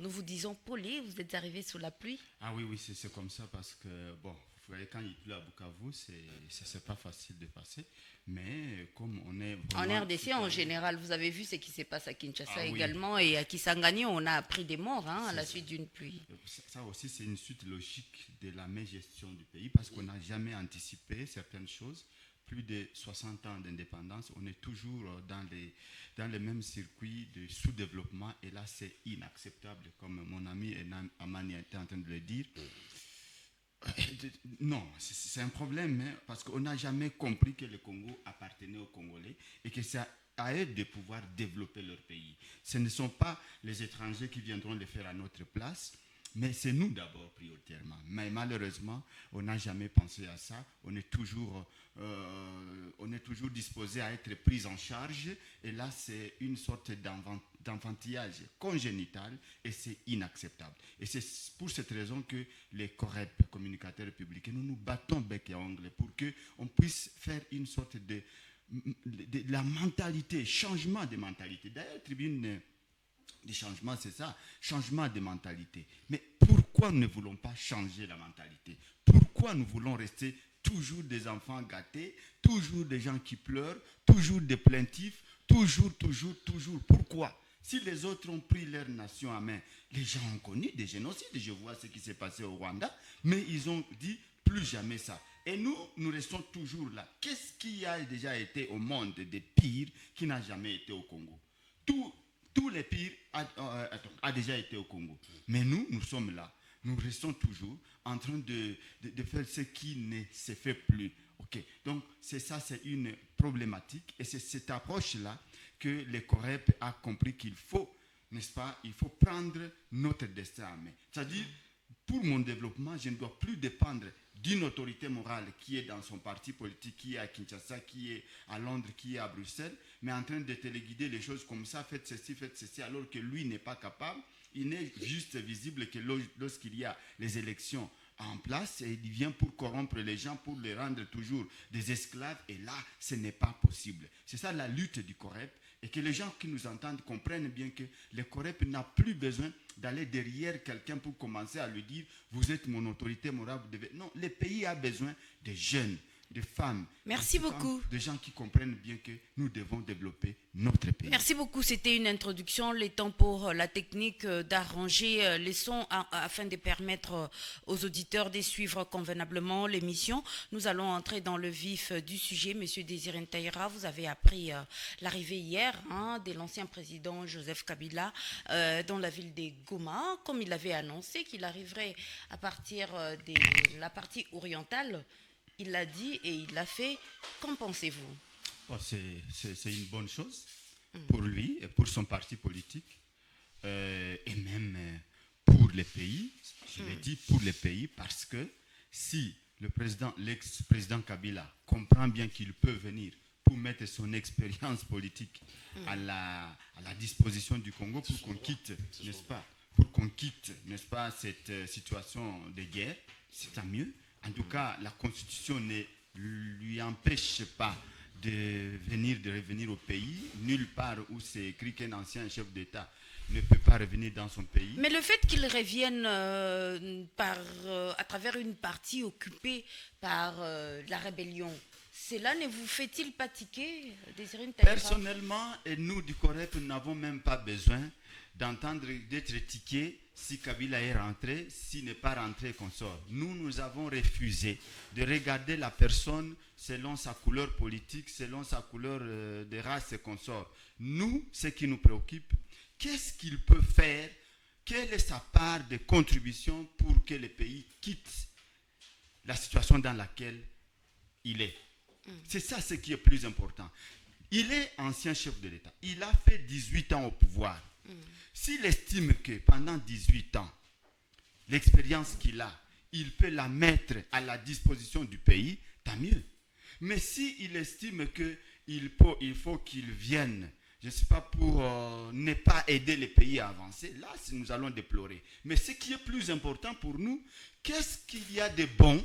Nous vous disons poli, vous êtes arrivé sous la pluie. Ah oui, oui, c'est comme ça parce que, bon, vous voyez, quand il pleut à Bukavu, c'est pas facile de passer. Mais comme on est En vraiment RDC, en citoyen. général, vous avez vu ce qui se passe à Kinshasa Ah oui, également et à Kisangani, on a appris des morts à c'est la ça. suite d'une pluie. Ça aussi, c'est une suite logique de la mégestion du pays parce qu'on n'a jamais anticipé certaines choses. Plus de 60 ans d'indépendance, on est toujours dans les mêmes circuits de sous-développement et là, c'est inacceptable, comme mon ami Amani était en train de le dire. Non, c'est un problème hein, parce qu'on n'a jamais compris que le Congo appartenait aux Congolais et que c'est à eux de pouvoir développer leur pays. Ce ne sont pas les étrangers qui viendront le faire à notre place, mais c'est nous d'abord prioritairement. Mais malheureusement, on n'a jamais pensé à ça. On est toujours disposé à être pris en charge. Et là, c'est une sorte d'enfantillage congénital et c'est inacceptable. Et c'est pour cette raison que les COREP, communicateurs républicains, nous nous battons bec et ongle pour qu'on puisse faire une sorte de la mentalité, changement de mentalité. D'ailleurs, Tribune des changements, c'est ça, changement de mentalité. Mais pourquoi nous ne voulons pas changer la mentalité? Pourquoi nous voulons rester toujours des enfants gâtés, toujours des gens qui pleurent, toujours des plaintifs, toujours, toujours, toujours? Pourquoi? Si les autres ont pris leur nation en main, les gens ont connu des génocides, je vois ce qui s'est passé au Rwanda, mais ils ont dit plus jamais ça. Et nous restons toujours là. Qu'est-ce qui a déjà été au monde de pire qui n'a jamais été au Congo? Tout, tous les pires a déjà été au Congo. Mais nous sommes là. Nous restons toujours en train de faire ce qui ne se fait plus. Okay. Donc, c'est ça, c'est une problématique. Et c'est cette approche-là que les COREP a compris qu'il faut, n'est-ce pas, il faut prendre notre destin en main. C'est-à-dire, pour mon développement, je ne dois plus dépendre d'une autorité morale qui est dans son parti politique, qui est à Kinshasa, qui est à Londres, qui est à Bruxelles, mais en train de téléguider les choses comme ça, faites ceci, alors que lui n'est pas capable. Il n'est juste visible que lorsqu'il y a les élections en place, et il vient pour corrompre les gens, pour les rendre toujours des esclaves, et là, ce n'est pas possible. C'est ça la lutte du COREP, et que les gens qui nous entendent comprennent bien que le COREP n'a plus besoin d'aller derrière quelqu'un pour commencer à lui dire « vous êtes mon autorité morale, vous devez… » Non, le pays a besoin de jeunes, de femmes, Merci beaucoup. de gens qui comprennent bien que nous devons développer notre pays. Merci beaucoup. C'était une introduction. Le temps pour la technique d'arranger les sons afin de permettre aux auditeurs de suivre convenablement l'émission. Nous allons entrer dans le vif du sujet. Monsieur Désiré Ntaïra, vous avez appris l'arrivée hier de l'ancien président Joseph Kabila dans la ville de Goma, comme il avait annoncé qu'il arriverait à partir de la partie orientale. Il l'a dit et il l'a fait. Qu'en pensez-vous? Oh, c'est une bonne chose pour lui et pour son parti politique et même pour les pays. Je l'ai dit pour les pays parce que si l'ex-président Kabila comprend bien qu'il peut venir pour mettre son expérience politique à la disposition du Congo pour qu'on quitte, n'est-ce pas, n'est-ce pas, cette situation de guerre, c'est tant mieux. En tout cas, la Constitution ne lui empêche pas de revenir au pays. Nulle part où c'est écrit qu'un ancien chef d'État ne peut pas revenir dans son pays. Mais le fait qu'il revienne à travers une partie occupée par la rébellion, cela ne vous fait-il pas tiquer, Désiré Ntaïra? Personnellement, et nous du COREP, nous n'avons même pas besoin d'être tiqués si Kabila est rentré, s'il n'est pas rentré qu'on sort. Nous avons refusé de regarder la personne selon sa couleur politique, selon sa couleur de race qu'on sort. Nous, ce qui nous préoccupe, qu'est-ce qu'il peut faire? Quelle est sa part de contribution pour que le pays quitte la situation dans laquelle il est? C'est ça ce qui est plus important. Il est ancien chef de l'État. Il a fait 18 ans au pouvoir. S'il estime que pendant 18 ans, l'expérience qu'il a, il peut la mettre à la disposition du pays, tant mieux. Mais s'il estime qu'il faut qu'il vienne, je ne sais pas, pour ne pas aider les pays à avancer, là, nous allons déplorer. Mais ce qui est plus important pour nous, qu'est-ce qu'il y a de bon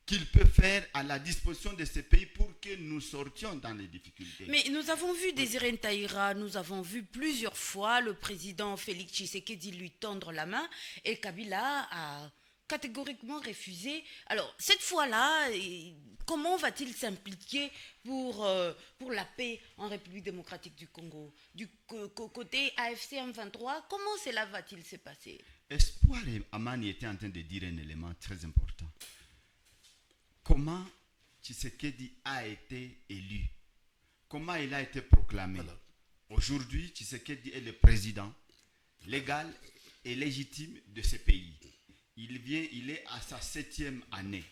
qu'il peut faire à la disposition de ces pays pour que nous sortions dans les difficultés. Mais nous avons vu Désiré Ntaïra, nous avons vu plusieurs fois le président Félix Tshisekedi lui tendre la main et Kabila a catégoriquement refusé. Alors, cette fois-là, comment va-t-il s'impliquer pour la paix en République démocratique du Congo? Du côté AFC M23, comment cela va-t-il se passer? Espoir et Amani étaient en train de dire un élément très important. Comment Tshisekedi a été élu? Comment il a été proclamé? Voilà. Aujourd'hui, Tshisekedi est le président légal et légitime de ce pays. Il est à sa 7e année.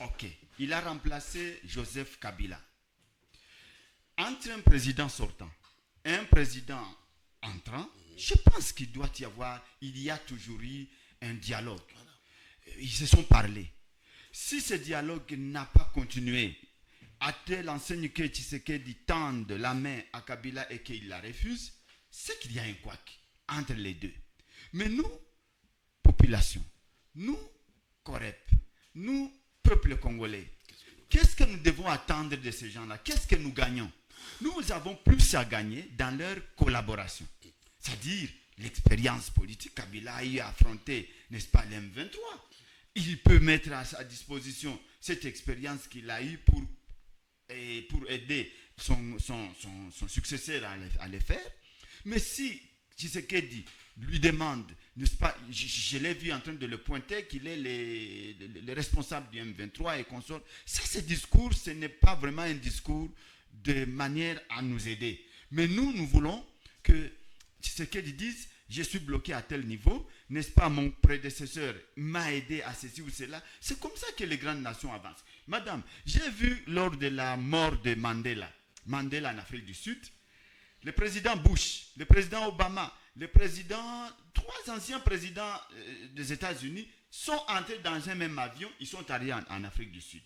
Ok. Il a remplacé Joseph Kabila. Entre un président sortant et un président entrant, je pense qu'il doit y avoir, il y a toujours eu un dialogue. Ils se sont parlé. Si ce dialogue n'a pas continué, à telle enseigne que Tshisekedi tende la main à Kabila et qu'il la refuse, c'est qu'il y a un couac entre les deux. Mais nous, population, nous, COREP, nous, peuple congolais, qu'est-ce que nous devons attendre de ces gens-là? Qu'est-ce que nous gagnons? Nous avons plus à gagner dans leur collaboration. C'est-à-dire l'expérience politique. Kabila a eu à affronter, n'est-ce pas, l'M23. Il peut mettre à sa disposition cette expérience qu'il a eue pour aider son successeur à le faire. Mais si Tshisekedi lui demande, n'est-ce pas, je l'ai vu en train de le pointer, qu'il est le responsable du M23 et consort, ça, ce discours, ce n'est pas vraiment un discours de manière à nous aider. Mais nous voulons que Tshisekedi dise, je suis bloqué à tel niveau, n'est-ce pas, mon prédécesseur m'a aidé à ceci ou cela. C'est comme ça que les grandes nations avancent. Madame, j'ai vu lors de la mort de Mandela en Afrique du Sud, le président Bush, le président Obama, trois anciens présidents des États-Unis sont entrés dans un même avion, ils sont allés en Afrique du Sud.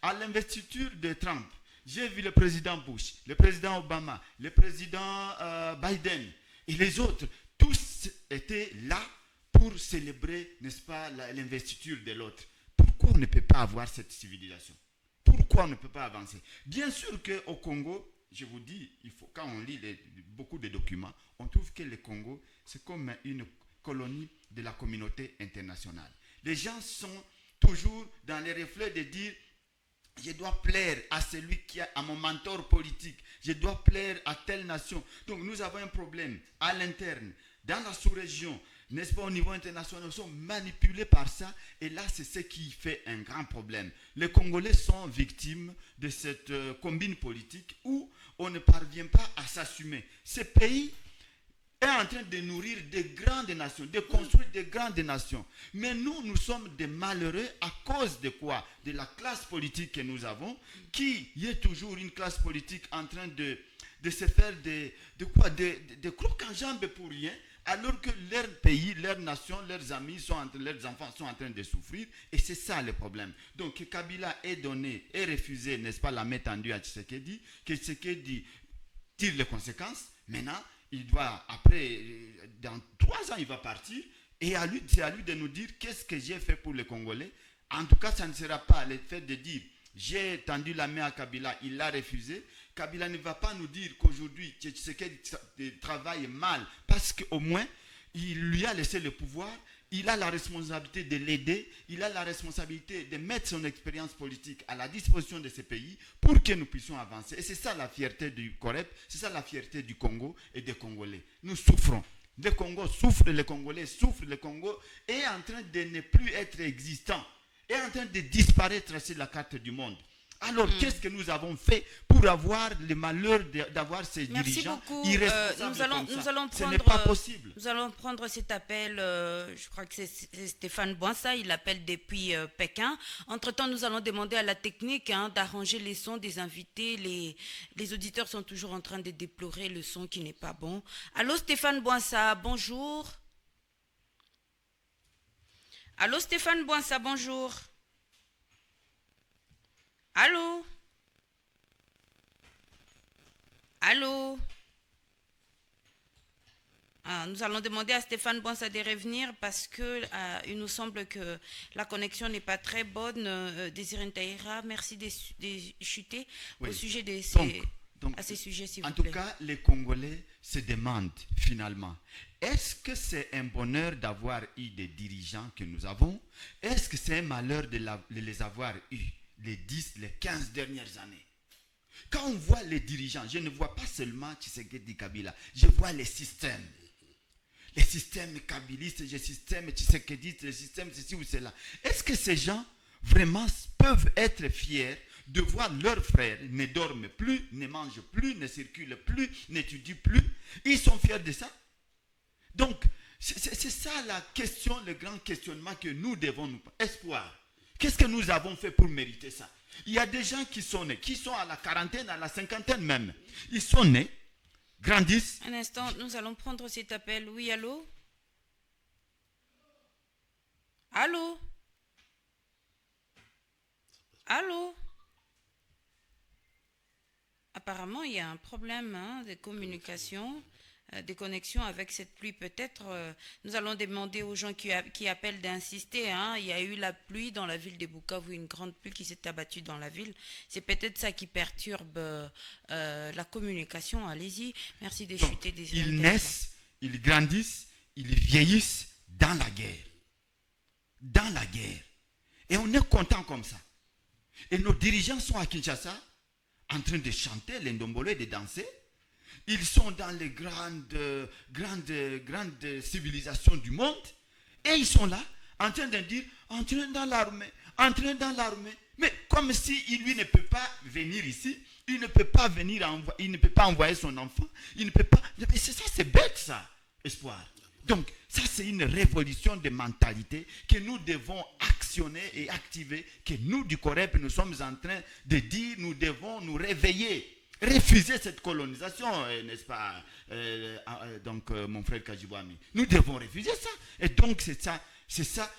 À l'investiture de Trump, j'ai vu le président Bush, le président Obama, le président Biden et les autres. Tous étaient là pour célébrer, n'est-ce pas, l'investiture de l'autre. Pourquoi on ne peut pas avoir cette civilisation? Pourquoi on ne peut pas avancer? Bien sûr qu'au Congo, je vous dis, quand on lit beaucoup de documents, on trouve que le Congo, c'est comme une colonie de la communauté internationale. Les gens sont toujours dans les reflets de dire, je dois plaire à celui qui a, à mon mentor politique, je dois plaire à telle nation. Donc nous avons un problème à l'interne, dans la sous-région, n'est-ce pas, au niveau international, nous sommes manipulés par ça, et là c'est ce qui fait un grand problème. Les Congolais sont victimes de cette combine politique où on ne parvient pas à s'assumer. Ce pays est en train de nourrir de grandes nations, de construire de grandes nations. Mais nous sommes des malheureux à cause de quoi? De la classe politique que nous avons, qui est toujours une classe politique en train de se faire de crocs en jambes pour rien, alors que leur pays, leur nation, leurs amis, leurs enfants sont en train de souffrir. Et c'est ça le problème. Donc que Kabila ait donné et refusé, n'est-ce pas, la main tendue à Tshisekedi, que Tshisekedi tire les conséquences. Maintenant, il doit, après, dans 3 ans, il va partir. Et c'est à lui de nous dire qu'est-ce que j'ai fait pour les Congolais. En tout cas, ça ne sera pas le fait de dire j'ai tendu la main à Kabila, il l'a refusé. Kabila ne va pas nous dire qu'aujourd'hui, Tshisekedi travaille mal parce qu'au moins, il lui a laissé le pouvoir. Il a la responsabilité de l'aider, il a la responsabilité de mettre son expérience politique à la disposition de ces pays pour que nous puissions avancer. Et c'est ça la fierté du COREP, c'est ça la fierté du Congo et des Congolais. Nous souffrons. Le Congo souffre, les Congolais souffrent, le Congo est en train de ne plus être existant, est en train de disparaître sur la carte du monde. Alors, qu'est-ce que nous avons fait pour avoir le malheur d'avoir ces dirigeants irresponsables comme ça? Ce n'est pas possible. Nous allons prendre cet appel, je crois que c'est Stéphane Boinsa, il appelle depuis Pékin. Entre-temps, nous allons demander à la technique d'arranger les sons des invités. Les auditeurs sont toujours en train de déplorer le son qui n'est pas bon. Allô, Stéphane Boinsa, bonjour. Allô, Stéphane Boinsa, bonjour. Allô? Allô? Nous allons demander à Stéphane Bonsa de revenir parce que il nous semble que la connexion n'est pas très bonne. Désiré Ntaïra, merci de chuter au Oui. sujet de Donc, à ces sujets, s'il en vous tout plaît. cas, les Congolais se demandent finalement, est-ce que c'est un bonheur d'avoir eu des dirigeants que nous avons? Est-ce que c'est un malheur de les avoir eu les 10, les 15 dernières années? Quand on voit les dirigeants, je ne vois pas seulement Tshisekedi Kabila, je vois les systèmes. Les systèmes kabylistes, les systèmes tshisekedites, les systèmes ceci ou cela. Est-ce que ces gens vraiment peuvent être fiers de voir leurs frères ne dorment plus, ne mangent plus, ne circulent plus, n'étudient plus? Ils sont fiers de ça? Donc, c'est ça la question, le grand questionnement que nous devons nous poser. Espoir. Qu'est-ce que nous avons fait pour mériter ça? Il y a des gens qui sont nés, qui sont à la quarantaine, à la cinquantaine même. Ils sont nés, grandissent. Un instant, nous allons prendre cet appel. Oui, allô? Allô? Allô? Apparemment, il y a un problème de communication, de connexion avec cette pluie. Peut-être, nous allons demander aux gens qui appellent d'insister. Il y a eu la pluie dans la ville de Bukavu, une grande pluie qui s'est abattue dans la ville. C'est peut-être ça qui perturbe la communication. Allez-y. Merci de Donc, chuter des ils naissent, ils grandissent, ils vieillissent dans la guerre. Dans la guerre. Et on est content comme ça. Et nos dirigeants sont à Kinshasa en train de chanter l'Ndombolo et de danser. Ils sont dans les grandes civilisations du monde. Et ils sont là, en train de dire, entrez dans l'armée, entrez dans l'armée. Mais comme si lui ne peut pas venir ici, il ne peut pas venir, il ne peut pas envoyer son enfant, il ne peut pas. C'est ça, c'est bête ça, espoir. Donc, ça c'est une révolution de mentalité que nous devons actionner et activer, que nous du COREP, nous sommes en train de dire, nous devons nous réveiller. Refuser cette colonisation, n'est-ce pas, mon frère Kajibouami. Nous devons refuser ça. Et donc, c'est ça.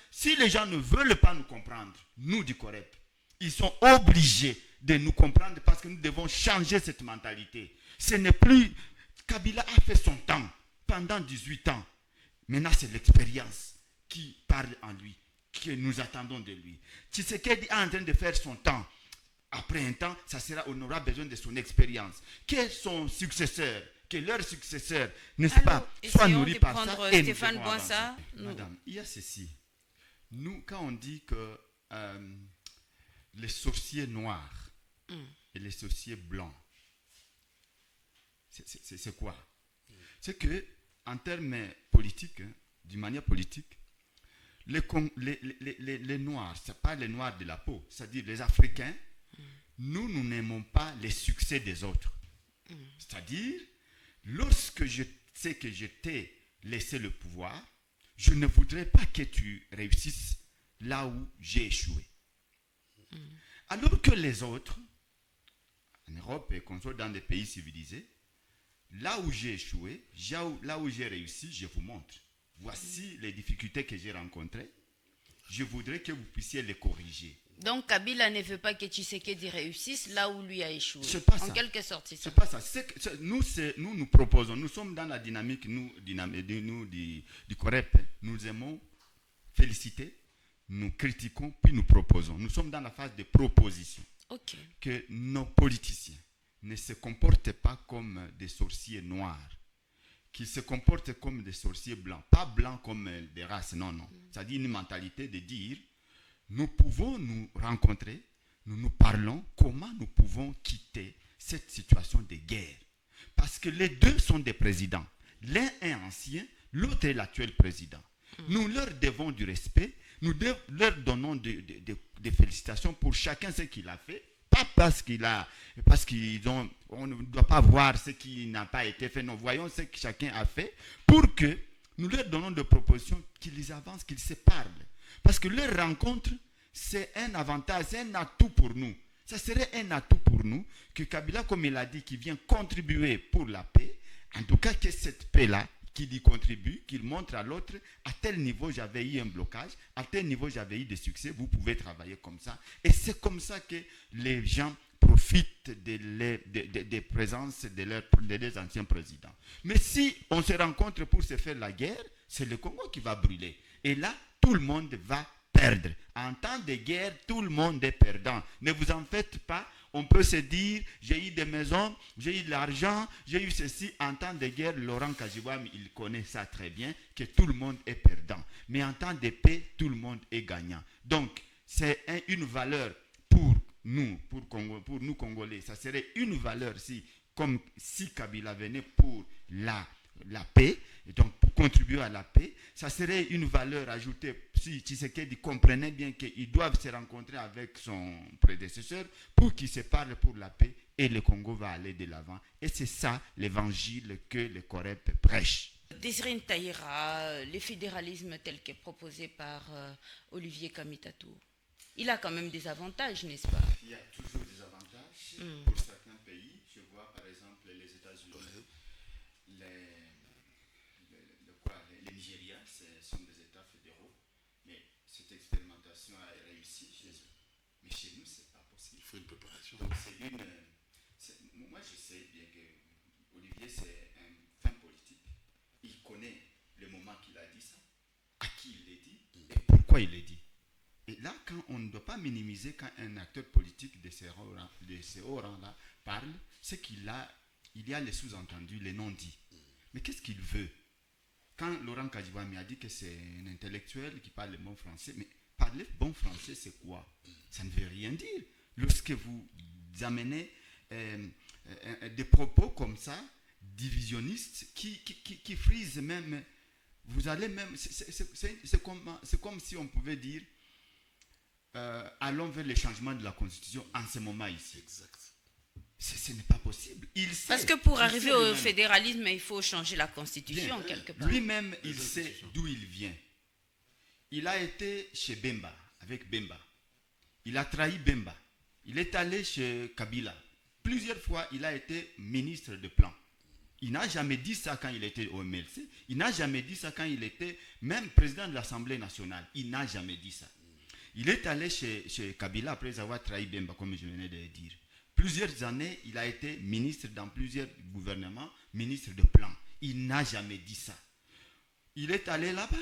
Si les gens ne veulent pas nous comprendre, nous du COREP, ils sont obligés de nous comprendre parce que nous devons changer cette mentalité. Ce n'est plus... Kabila a fait son temps pendant 18 ans. Maintenant, c'est l'expérience qui parle en lui, que nous attendons de lui. Tshisekedi est en train de faire son temps. Après un temps, on aura besoin de son expérience. Que son successeur, que leur successeur, n'est-ce pas, soit nourri par ça. Et Stéphane Bonsa. Madame, il y a ceci. Nous, quand on dit que les sorciers noirs et les sorciers blancs, c'est quoi? C'est que, en termes politiques, d'une manière politique, les noirs, ce n'est pas les noirs de la peau, c'est-à-dire les Africains, nous n'aimons pas les succès des autres. C'est-à-dire, lorsque je sais que je t'ai laissé le pouvoir, je ne voudrais pas que tu réussisses là où j'ai échoué. Alors que les autres, en Europe et qu'on soit dans des pays civilisés, là où j'ai échoué, là où j'ai réussi, je vous montre. Voici les difficultés que j'ai rencontrées. Je voudrais que vous puissiez les corriger. Donc Kabila ne veut pas que Tshisekedi réussisse là où lui a échoué. C'est pas en ça. quelque sorte, c'est ça. C'est pas ça. Nous proposons, nous sommes dans la dynamique, nous du COREP. Nous aimons féliciter, nous critiquons, puis nous proposons. Nous sommes dans la phase de proposition. Ok. Que nos politiciens ne se comportent pas comme des sorciers noirs, qu'ils se comportent comme des sorciers blancs. Pas blancs comme des races, non. C'est-à-dire une mentalité de dire, nous pouvons nous rencontrer, nous parlons comment nous pouvons quitter cette situation de guerre. Parce que les deux sont des présidents. L'un est ancien, l'autre est l'actuel président. Nous leur devons du respect, leur donnons des félicitations pour chacun ce qu'il a fait. Pas on ne doit pas voir ce qui n'a pas été fait. Nous voyons ce que chacun a fait pour que nous leur donnons des propositions, qu'ils avancent, qu'ils se parlent. Parce que leur rencontre, c'est un avantage, c'est un atout pour nous. Ça serait un atout pour nous que Kabila, comme il a dit, qui vient contribuer pour la paix, en tout cas que cette paix-là, qu'il y contribue, qu'il montre à l'autre, à tel niveau j'avais eu un blocage, à tel niveau j'avais eu des succès, vous pouvez travailler comme ça. Et c'est comme ça que les gens profitent des présences de leurs anciens présidents. Mais si on se rencontre pour se faire la guerre, c'est le Congo qui va brûler. Et là, tout le monde va perdre. En temps de guerre, tout le monde est perdant. Ne vous en faites pas. On peut se dire, j'ai eu des maisons, j'ai eu de l'argent, j'ai eu ceci. En temps de guerre, Laurent Kajibwam, il connaît ça très bien, que tout le monde est perdant. Mais en temps de paix, tout le monde est gagnant. Donc, c'est une valeur pour nous, pour nous Congolais. Ça serait une valeur comme si Kabila venait pour la paix, et donc pour contribuer à la paix. Ça serait une valeur ajoutée si Tshisekedi comprenait bien qu'ils doivent se rencontrer avec son prédécesseur pour qu'ils se parlent pour la paix, et le Congo va aller de l'avant. Et c'est ça l'évangile que le COREP prêche. Désiré Ntaïra, le fédéralisme tel que proposé par Olivier Kamitatou, il a quand même des avantages, n'est-ce pas? Il y a toujours des avantages pour certains pays. Je vois par exemple les États-Unis, les Nigeria, ce sont des États fédéraux. Mais cette expérimentation a réussi chez eux. Mais chez nous, ce n'est pas possible. Il faut une préparation. Donc moi, je sais bien que Olivier, c'est un fin politique. Il connaît le moment qu'il a dit ça, à qui il l'a dit et pourquoi il l'a dit. Et là, quand on ne doit pas minimiser quand un acteur politique de ces hauts rangs-là parle, c'est il y a les sous-entendus, les non-dits. Mais qu'est-ce qu'il veut? Quand Laurent Kajibwami a dit que c'est un intellectuel qui parle le bon français, mais parler bon français, c'est quoi? Ça ne veut rien dire. Lorsque vous amenez des propos comme ça, divisionnistes, qui frisent même, vous allez même, c'est comme si on pouvait dire, allons vers le changement de la Constitution en ce moment ici. Exact. Ce n'est pas possible. Parce que pour arriver au fédéralisme, il faut changer la Constitution bien, quelque part. Lui-même, il sait d'où il vient. Il a été chez Bemba, avec Bemba. Il a trahi Bemba. Il est allé chez Kabila. Plusieurs fois, il a été ministre de plan. Il n'a jamais dit ça quand il était au MLC. Il n'a jamais dit ça quand il était même président de l'Assemblée nationale. Il n'a jamais dit ça. Il est allé chez Kabila après avoir trahi Bemba, comme je venais de le dire. Plusieurs années, il a été ministre dans plusieurs gouvernements, ministre de plan. Il n'a jamais dit ça. Il est allé là-bas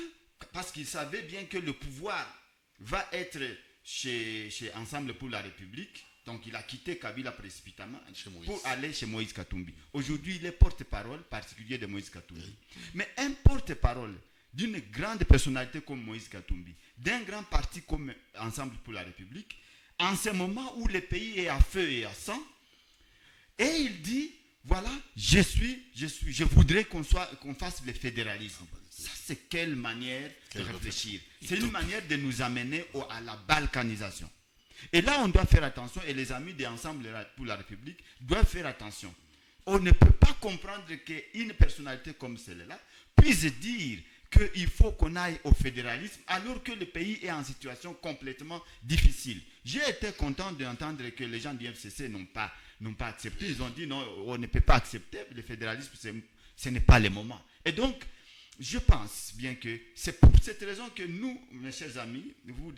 parce qu'il savait bien que le pouvoir va être chez Ensemble pour la République. Donc il a quitté Kabila précipitamment pour aller chez Moïse Katumbi. Aujourd'hui, il est porte-parole particulier de Moïse Katumbi. Oui. Mais un porte-parole d'une grande personnalité comme Moïse Katumbi, d'un grand parti comme Ensemble pour la République, en ce moment où le pays est à feu et à sang, et il dit, voilà, je voudrais qu'on fasse le fédéralisme. Ça, c'est quelle manière de réfléchir? C'est une manière de nous amener à la balkanisation. Et là, on doit faire attention, et les amis d'Ensemble pour la République doivent faire attention. On ne peut pas comprendre qu'une personnalité comme celle-là puisse dire qu'il faut qu'on aille au fédéralisme alors que le pays est en situation complètement difficile. J'ai été content d'entendre que les gens du FCC n'ont pas accepté. Ils ont dit non, on ne peut pas accepter le fédéralisme, ce n'est pas le moment. Et donc, je pense bien que c'est pour cette raison que nous, mes chers amis, vous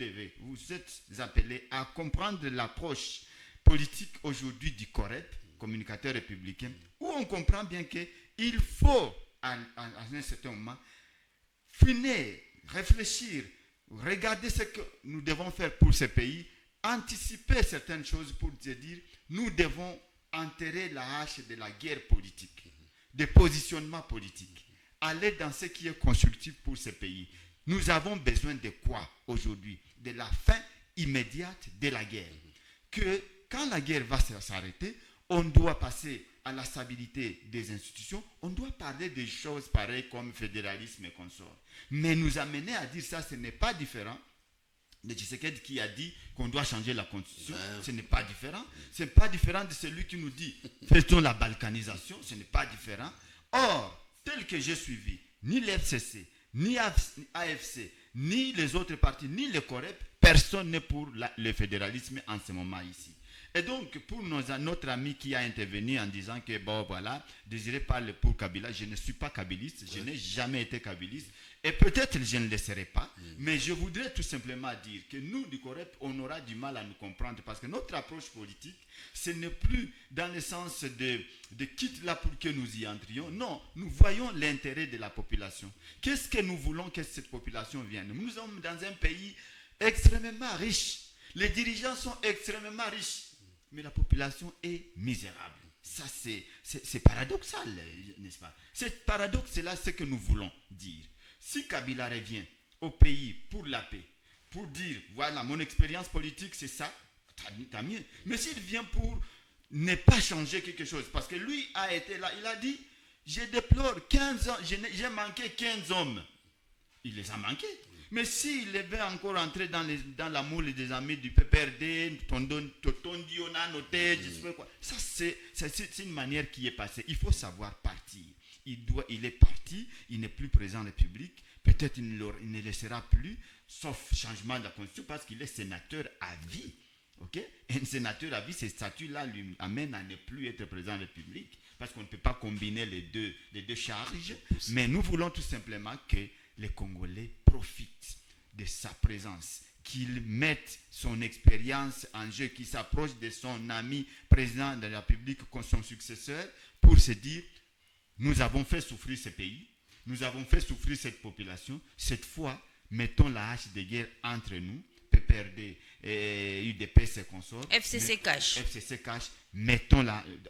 êtes appelés à comprendre l'approche politique aujourd'hui du COREP, communicateur républicain, où on comprend bien qu'il faut, à un certain moment, finir, réfléchir, regarder ce que nous devons faire pour ce pays, anticiper certaines choses pour se dire, nous devons enterrer la hache de la guerre politique, des positionnements politiques, aller dans ce qui est constructif pour ce pays. Nous avons besoin de quoi aujourd'hui? De la fin immédiate de la guerre. Que quand la guerre va s'arrêter, on doit passer à la stabilité des institutions, on doit parler des choses pareilles comme fédéralisme et consorts. Mais nous amener à dire ça, ce n'est pas différent de Tshisekedi qui a dit qu'on doit changer la constitution. Ce n'est pas différent. Ce n'est pas différent de celui qui nous dit faisons la balkanisation. Ce n'est pas différent. Or, tel que j'ai suivi, ni l'FCC, ni AFC, ni les autres partis, ni le COREP, personne n'est pour le fédéralisme en ce moment ici. Et donc, pour notre ami qui a intervenu en disant que, bon, voilà, Désiré parle pour Kabila, je ne suis pas kabiliste, je n'ai jamais été kabiliste, et peut-être je ne le serai pas, mais je voudrais tout simplement dire que nous, du COREP, on aura du mal à nous comprendre, parce que notre approche politique, ce n'est plus dans le sens de quitte là pour que nous y entrions. Non, nous voyons l'intérêt de la population. Qu'est-ce que nous voulons que cette population vienne? Nous sommes dans un pays extrêmement riche. Les dirigeants sont extrêmement riches, mais la population est misérable. Ça, c'est paradoxal, n'est-ce pas? C'est paradoxe-là, ce que nous voulons dire. Si Kabila revient au pays pour la paix, pour dire, voilà, mon expérience politique, c'est ça, tant mieux. Mais s'il vient pour ne pas changer quelque chose, parce que lui a été là, il a dit, je déplore 15 ans, j'ai manqué 15 hommes. Il les a manqués. Mais s'il veut encore entrer dans la moule des amis du PPRD, je sais pas quoi, ça c'est une manière qui est passée. Il faut savoir partir. Il est parti, il n'est plus présent en République. Peut-être il ne le sera plus, sauf changement de la Constitution, parce qu'il est sénateur à vie. Okay? Et un sénateur à vie, ces statuts-là lui amènent à ne plus être présent en République, parce qu'on ne peut pas combiner les deux charges. Mais nous voulons tout simplement que les Congolais profitent de sa présence, qu'il mette son expérience en jeu, qu'il s'approche de son ami président de la République comme son successeur, pour se dire, nous avons fait souffrir ce pays, nous avons fait souffrir cette population, cette fois, mettons la hache de guerre entre nous, PPRD, UDPS et consorts, FCC cache,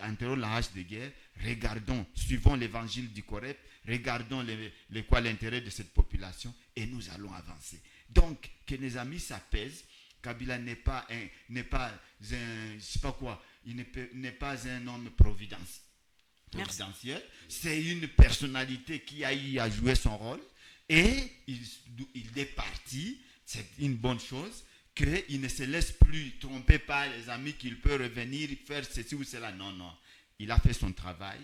enterrons la hache de guerre, regardons, suivons l'évangile du Corep, regardons l'intérêt de cette population et nous allons avancer. Donc, que les amis s'apaisent. Kabila n'est pas un, je sais pas quoi, il n'est pas un homme providentiel. C'est une personnalité qui a eu à jouer son rôle et il est parti. C'est une bonne chose qu'il ne se laisse plus tromper par les amis qu'il peut revenir faire ceci ou cela. Non, non. Il a fait son travail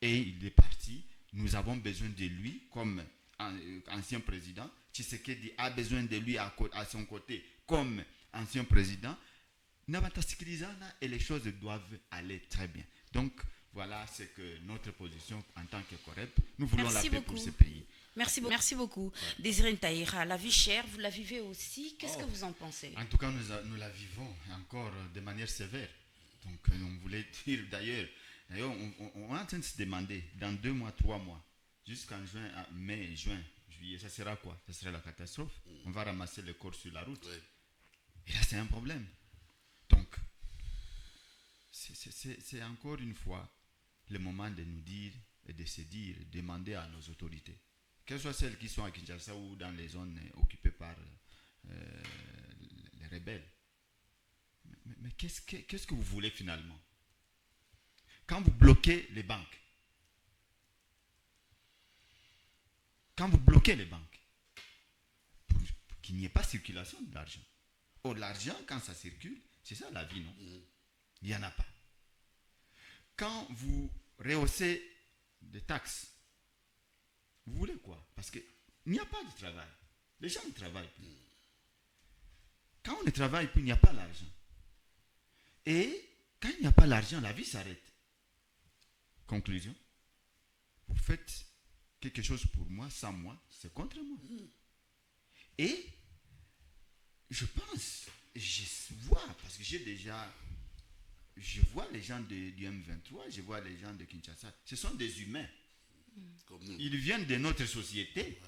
et il est parti. Nous avons besoin de lui comme ancien président. Tshisekedi a besoin de lui à son côté comme ancien président. Et les choses doivent aller très bien. Donc, voilà ce que notre position en tant que COREP. Nous voulons la paix pour ce pays. Merci beaucoup. Désiré Ntaïra, la vie chère, vous la vivez aussi. Qu'est-ce que vous en pensez? En tout cas, nous la vivons encore de manière sévère. Donc, on voulait dire d'ailleurs, on est en train de se demander, dans 2 mois, 3 mois, jusqu'en mai, juin, juillet, ça sera quoi? Ça sera la catastrophe. On va ramasser les corps sur la route. Et là, c'est un problème. Donc, c'est encore une fois le moment de nous dire et de se dire, demander à nos autorités, quelles soient celles qui sont à Kinshasa ou dans les zones occupées par les rebelles. Mais qu'est-ce que vous voulez finalement? Quand vous bloquez les banques, pour qu'il n'y ait pas circulation d'argent. Or, l'argent, quand ça circule, c'est ça la vie, non? Il n'y en a pas. Quand vous rehaussez des taxes, vous voulez quoi? Parce qu'il n'y a pas de travail. Les gens ne travaillent plus. Quand on ne travaille plus, il n'y a pas l'argent. Et quand il n'y a pas l'argent, la vie s'arrête. Conclusion. Vous faites quelque chose pour moi, sans moi, c'est contre moi. Et je pense, je vois, parce que je vois les gens du M23, je vois les gens de Kinshasa, ce sont des humains. Ils viennent de notre société.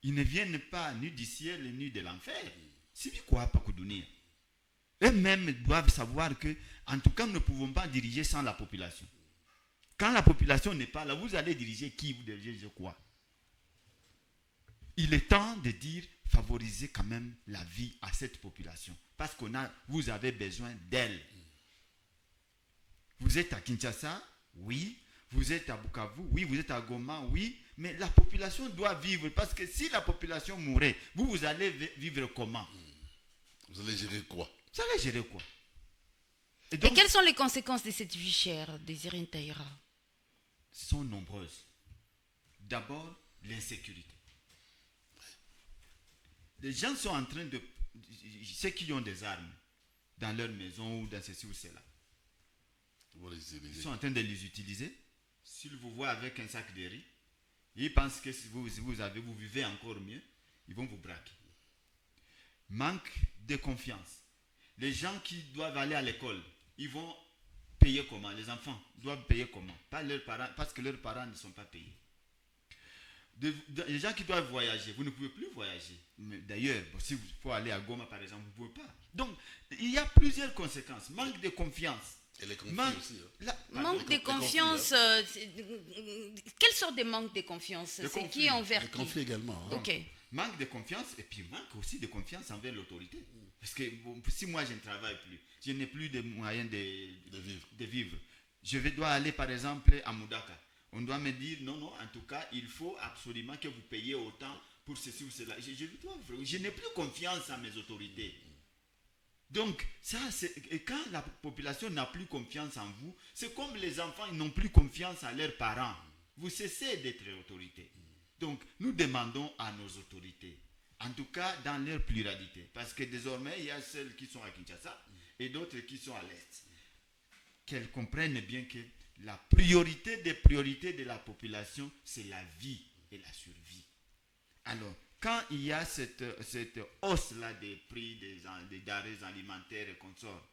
Ils ne viennent pas ni du ciel ni de l'enfer. C'est quoi, Pakoudouni? Eux-mêmes doivent savoir que, en tout cas, nous ne pouvons pas diriger sans la population. Quand la population n'est pas là, vous allez diriger qui? Vous dirigez quoi? Il est temps de dire, favoriser quand même la vie à cette population. Parce que vous avez besoin d'elle. Vous êtes à Kinshasa, oui. Vous êtes à Bukavu, oui. Vous êtes à Goma, oui. Mais la population doit vivre. Parce que si la population mourait, vous allez vivre comment? Vous allez gérer quoi? Vous allez gérer quoi? Et quelles sont les conséquences de cette vie chère, Désiré Ntaïra? Sont nombreuses. D'abord, l'insécurité. Les gens sont en train de... Ceux qui ont des armes, dans leur maison ou dans ceci ou cela. Ils sont en train de les utiliser. S'ils vous voient avec un sac de riz, ils pensent que si vous vivez encore mieux, ils vont vous braquer. Manque de confiance. Les gens qui doivent aller à l'école, ils vont payer comment? Les enfants doivent payer comment? Pas leurs parents, parce que leurs parents ne sont pas payés. Les gens qui doivent voyager, vous ne pouvez plus voyager. Mais d'ailleurs, si vous faut aller à Goma par exemple, vous ne pouvez pas. Donc, il y a plusieurs conséquences. Manque de confiance. Et les conflits aussi. Manque de confiance. Quelle sorte de manque de confiance? C'est qui envers qui? Les conflits également. Ok. Manque de confiance et puis manque aussi de confiance envers l'autorité. Parce que si moi je ne travaille plus, je n'ai plus de moyens de vivre. Je dois aller par exemple à Moudaka. On doit me dire non, en tout cas, il faut absolument que vous payiez autant pour ceci ou cela. Je n'ai plus confiance en mes autorités. Donc, et quand la population n'a plus confiance en vous, c'est comme les enfants, ils n'ont plus confiance en leurs parents. Vous cessez d'être autorité. Donc, nous demandons à nos autorités, en tout cas dans leur pluralité, parce que désormais, il y a celles qui sont à Kinshasa et d'autres qui sont à l'Est, qu'elles comprennent bien que la priorité des priorités de la population, c'est la vie et la survie. Alors, quand il y a cette hausse-là des prix des denrées alimentaires et consorts,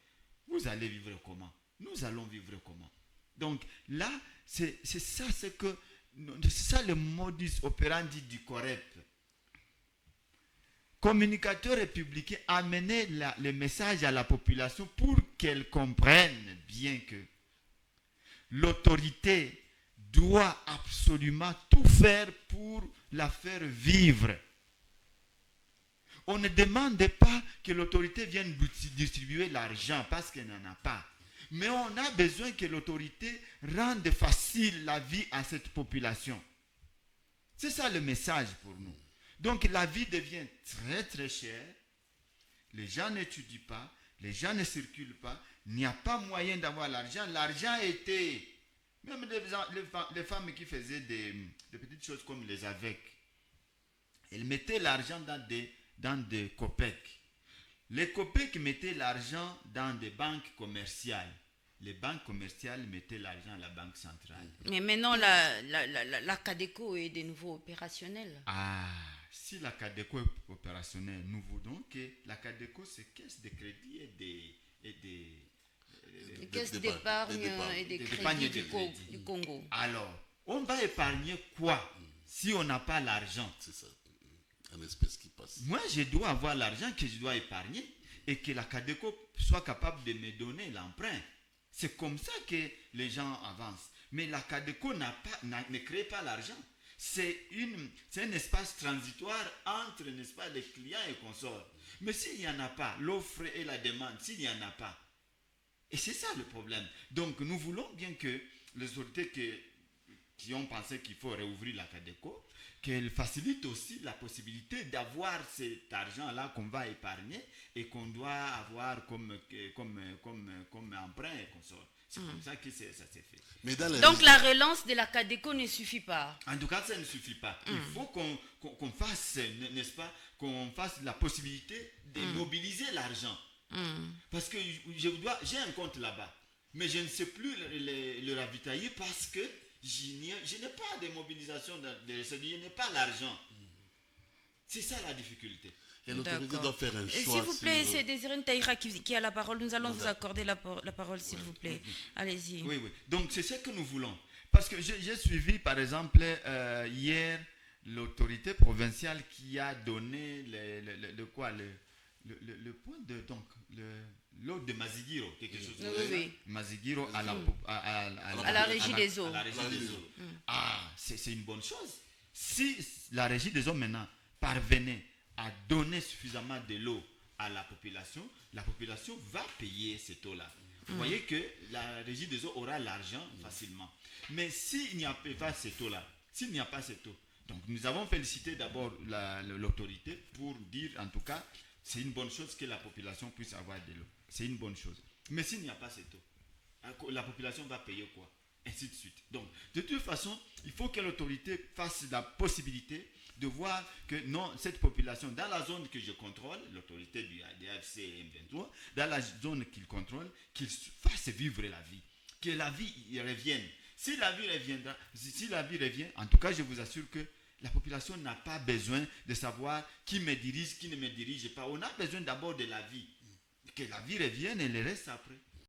vous allez vivre comment? Nous allons vivre comment? Donc là, c'est ça le modus operandi du COREP. Communicateur républicain, amener le message à la population pour qu'elle comprenne bien que l'autorité doit absolument tout faire pour la faire vivre. On ne demande pas que l'autorité vienne distribuer l'argent parce qu'elle n'en a pas. Mais on a besoin que l'autorité rende facile la vie à cette population. C'est ça le message pour nous. Donc la vie devient très très chère. Les gens n'étudient pas, les gens ne circulent pas, il n'y a pas moyen d'avoir l'argent. L'argent était... Même les femmes qui faisaient des petites choses comme les AVEC, elles mettaient l'argent dans des COPEC. Les COPEC mettaient l'argent dans des banques commerciales. Les banques commerciales mettaient l'argent à la banque centrale. Mais maintenant, la CADECO est de nouveau opérationnelle. Ah, si la CADECO est opérationnelle, nous voulons que la CADECO, c'est caisse de crédit et des caisses d'épargne et de crédit du Congo. Alors, on va épargner quoi si on n'a pas l'argent? C'est ça, une espèce qui passe. Moi, je dois avoir l'argent que je dois épargner et que la CADECO soit capable de me donner l'emprunt. C'est comme ça que les gens avancent. Mais la CADECO ne crée pas l'argent. C'est un espace transitoire entre, n'est-ce pas, les clients et consorts. Mais s'il n'y en a pas, l'offre et la demande, s'il n'y en a pas, et c'est ça le problème. Donc nous voulons bien que les autorités qui ont pensé qu'il faut réouvrir la CADECO, qu'elles facilitent aussi la possibilité d'avoir cet argent-là qu'on va épargner et qu'on doit avoir comme emprunt et consort. C'est comme ça que ça s'est fait. Mais donc la relance de la CADECO ne suffit pas. En tout cas, ça ne suffit pas. Il faut qu'on fasse, n'est-ce pas, qu'on fasse la possibilité de mobiliser l'argent. Parce que j'ai un compte là-bas, mais je ne sais plus le ravitailler parce que je n'ai pas de mobilisation, je n'ai pas l'argent. C'est ça la difficulté. Et l'autorité doit faire un choix. S'il vous plaît, c'est Désiré Ntaïra qui a la parole. Nous allons vous accorder la parole, s'il vous plaît. Allez-y. Oui. Donc, c'est ce que nous voulons. Parce que j'ai suivi, par exemple, hier, l'autorité provinciale qui a donné le point de... Donc, l'eau de Mazigiro, quelque chose comme ça. Oui. Mazigiro à la régie des eaux. Ah, c'est une bonne chose. Si la régie des eaux maintenant parvenait à donner suffisamment de l'eau à la population va payer cette eau-là. Vous voyez que la régie des eaux aura l'argent facilement. Mais s'il n'y a pas cette eau-là, donc nous avons félicité d'abord l'autorité pour dire en tout cas, c'est une bonne chose que la population puisse avoir de l'eau. C'est une bonne chose. Mais s'il n'y a pas cette eau, la population va payer quoi? ainsi de suite. Donc, de toute façon, il faut que l'autorité fasse la possibilité de voir que non, cette population, dans la zone que je contrôle, l'autorité du ADFC et M23, dans la zone qu'il contrôle, qu'il fasse vivre la vie, que la vie y revienne. Si la vie revient, en tout cas, je vous assure que la population n'a pas besoin de savoir qui me dirige, qui ne me dirige pas. On a besoin d'abord de la vie. Que la vie revienne et le reste après.